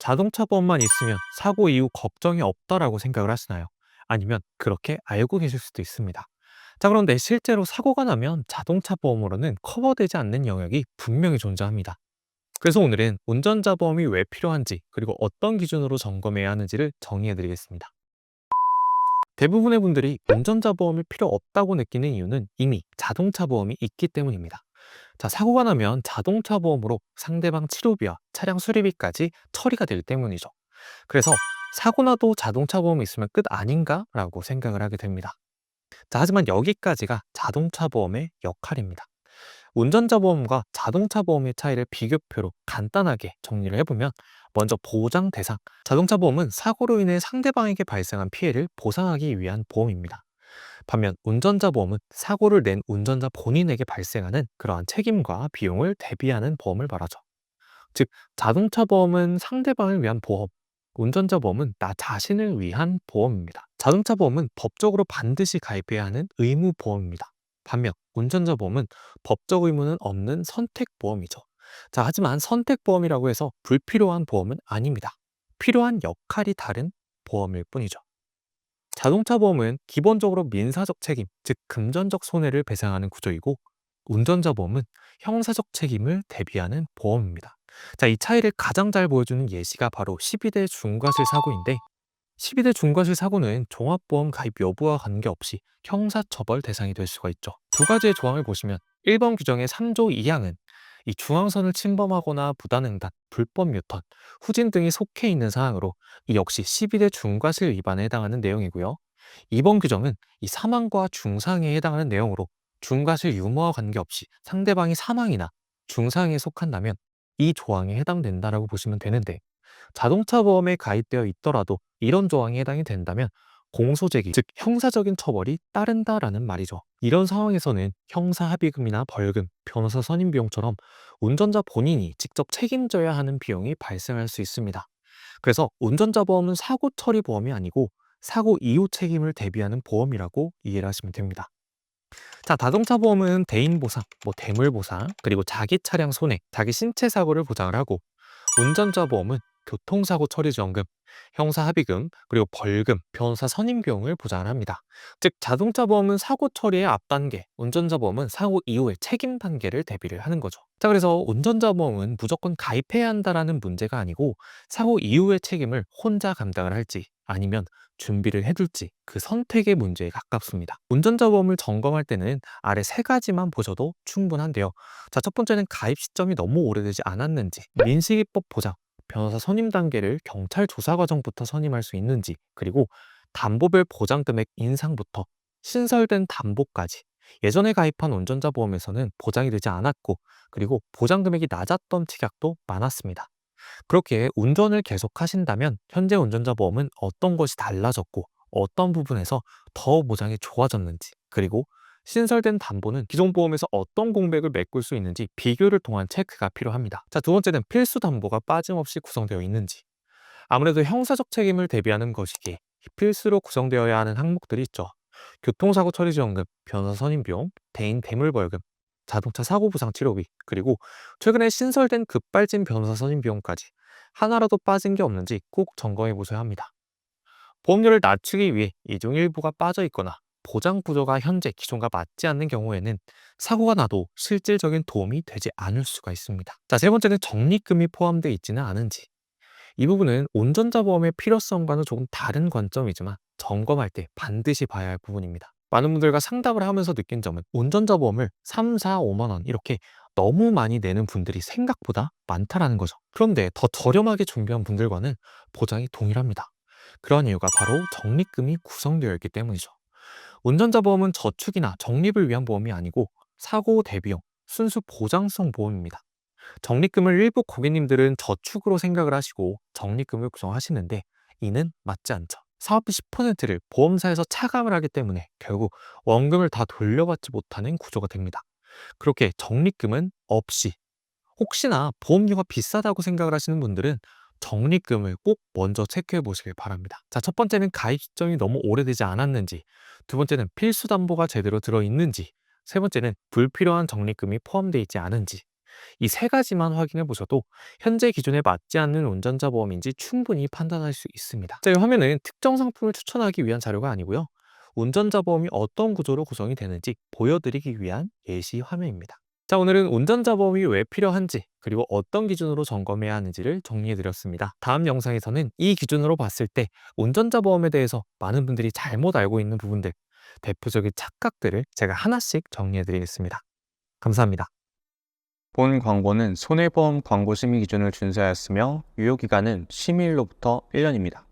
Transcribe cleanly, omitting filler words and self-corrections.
자동차 보험만 있으면 사고 이후 걱정이 없다라고 생각을 하시나요? 아니면 그렇게 알고 계실 수도 있습니다. 자, 그런데 실제로 사고가 나면 자동차 보험으로는 커버되지 않는 영역이 분명히 존재합니다. 그래서 오늘은 운전자 보험이 왜 필요한지, 그리고 어떤 기준으로 점검해야 하는지를 정리해 드리겠습니다. 대부분의 분들이 운전자 보험이 필요 없다고 느끼는 이유는 이미 자동차 보험이 있기 때문입니다. 자, 사고가 나면 자동차 보험으로 상대방 치료비와 차량 수리비까지 처리가 되기 때문이죠. 그래서 사고 나도 자동차 보험이 있으면 끝 아닌가라고 생각을 하게 됩니다. 자, 하지만 여기까지가 자동차 보험의 역할입니다. 운전자 보험과 자동차 보험의 차이를 비교표로 간단하게 정리를 해보면, 먼저 보장 대상. 자동차 보험은 사고로 인해 상대방에게 발생한 피해를 보상하기 위한 보험입니다. 반면 운전자 보험은 사고를 낸 운전자 본인에게 발생하는 그러한 책임과 비용을 대비하는 보험을 말하죠. 즉, 자동차 보험은 상대방을 위한 보험, 운전자 보험은 나 자신을 위한 보험입니다. 자동차 보험은 법적으로 반드시 가입해야 하는 의무 보험입니다. 반면 운전자 보험은 법적 의무는 없는 선택 보험이죠. 자, 하지만 선택 보험이라고 해서 불필요한 보험은 아닙니다. 필요한 역할이 다른 보험일 뿐이죠. 자동차 보험은 기본적으로 민사적 책임, 즉 금전적 손해를 배상하는 구조이고, 운전자 보험은 형사적 책임을 대비하는 보험입니다. 자, 이 차이를 가장 잘 보여주는 예시가 바로 12대 중과실 사고인데, 12대 중과실 사고는 종합보험 가입 여부와 관계없이 형사처벌 대상이 될 수가 있죠. 두 가지의 조항을 보시면, 1번 규정의 3조 2항은 이 중앙선을 침범하거나 무단횡단, 불법 유턴, 후진 등이 속해 있는 사항으로 이 역시 12대 중과실 위반에 해당하는 내용이고요. 2번 규정은 이 사망과 중상에 해당하는 내용으로 중과실 유무와 관계없이 상대방이 사망이나 중상에 속한다면 이 조항에 해당된다라고 보시면 되는데, 자동차 보험에 가입되어 있더라도 이런 조항에 해당이 된다면 공소제기, 즉 형사적인 처벌이 따른다라는 말이죠. 이런 상황에서는 형사 합의금이나 벌금, 변호사 선임 비용처럼 운전자 본인이 직접 책임져야 하는 비용이 발생할 수 있습니다. 그래서 운전자 보험은 사고 처리 보험이 아니고 사고 이후 책임을 대비하는 보험이라고 이해를 하시면 됩니다. 자, 자동차 보험은 대인 보상, 대물 보상, 그리고 자기 차량 손해, 자기 신체 사고를 보장을 하고, 운전자 보험은 교통사고 처리 지원금, 형사 합의금, 그리고 벌금, 변호사 선임 비용을 보장을 합니다. 즉, 자동차 보험은 사고 처리의 앞 단계, 운전자 보험은 사고 이후의 책임 단계를 대비를 하는 거죠. 자, 그래서 운전자 보험은 무조건 가입해야 한다라는 문제가 아니고, 사고 이후의 책임을 혼자 감당을 할지 아니면 준비를 해둘지, 그 선택의 문제에 가깝습니다. 운전자 보험을 점검할 때는 아래 세 가지만 보셔도 충분한데요. 자, 첫 번째는 가입 시점이 너무 오래되지 않았는지, 민식이법 보장, 변호사 선임 단계를 경찰 조사 과정부터 선임할 수 있는지, 그리고 담보별 보장 금액 인상부터 신설된 담보까지 예전에 가입한 운전자 보험에서는 보장이 되지 않았고, 그리고 보장 금액이 낮았던 특약도 많았습니다. 그렇게 운전을 계속 하신다면 현재 운전자 보험은 어떤 것이 달라졌고 어떤 부분에서 더 보장이 좋아졌는지, 그리고 신설된 담보는 기존 보험에서 어떤 공백을 메꿀 수 있는지 비교를 통한 체크가 필요합니다. 자, 두 번째는 필수 담보가 빠짐없이 구성되어 있는지. 아무래도 형사적 책임을 대비하는 것이기에 필수로 구성되어야 하는 항목들이 있죠. 교통사고 처리 지원금, 변호사 선임 비용, 대인 대물 벌금, 자동차 사고 부상 치료비, 그리고 최근에 신설된 급발진 변호사 선임 비용까지 하나라도 빠진 게 없는지 꼭 점검해 보셔야 합니다. 보험료를 낮추기 위해 이 중 일부가 빠져 있거나 보장 구조가 현재 기존과 맞지 않는 경우에는 사고가 나도 실질적인 도움이 되지 않을 수가 있습니다. 자, 세 번째는 적립금이 포함되어 있지는 않은지. 이 부분은 운전자 보험의 필요성과는 조금 다른 관점이지만 점검할 때 반드시 봐야 할 부분입니다. 많은 분들과 상담을 하면서 느낀 점은 운전자 보험을 3, 4, 5만 원 이렇게 너무 많이 내는 분들이 생각보다 많다라는 거죠. 그런데 더 저렴하게 준비한 분들과는 보장이 동일합니다. 그런 이유가 바로 적립금이 구성되어 있기 때문이죠. 운전자 보험은 저축이나 적립을 위한 보험이 아니고 사고 대비용, 순수 보장성 보험입니다. 적립금을 일부 고객님들은 저축으로 생각을 하시고 적립금을 구성하시는데, 이는 맞지 않죠. 사업비 10%를 보험사에서 차감을 하기 때문에 결국 원금을 다 돌려받지 못하는 구조가 됩니다. 그렇게 적립금은 없이, 혹시나 보험료가 비싸다고 생각을 하시는 분들은 적립금을 꼭 먼저 체크해 보시길 바랍니다. 자, 첫 번째는 가입 시점이 너무 오래되지 않았는지, 두 번째는 필수 담보가 제대로 들어있는지, 세 번째는 불필요한 적립금이 포함되어 있지 않은지. 이 세 가지만 확인해 보셔도 현재 기준에 맞지 않는 운전자 보험인지 충분히 판단할 수 있습니다. 자, 이 화면은 특정 상품을 추천하기 위한 자료가 아니고요. 운전자 보험이 어떤 구조로 구성이 되는지 보여드리기 위한 예시 화면입니다. 자, 오늘은 운전자 보험이 왜 필요한지, 그리고 어떤 기준으로 점검해야 하는지를 정리해 드렸습니다. 다음 영상에서는 이 기준으로 봤을 때 운전자 보험에 대해서 많은 분들이 잘못 알고 있는 부분들, 대표적인 착각들을 제가 하나씩 정리해 드리겠습니다. 감사합니다. 본 광고는 손해보험 광고 심의 기준을 준수하였으며 유효기간은 심의일로부터 1년입니다.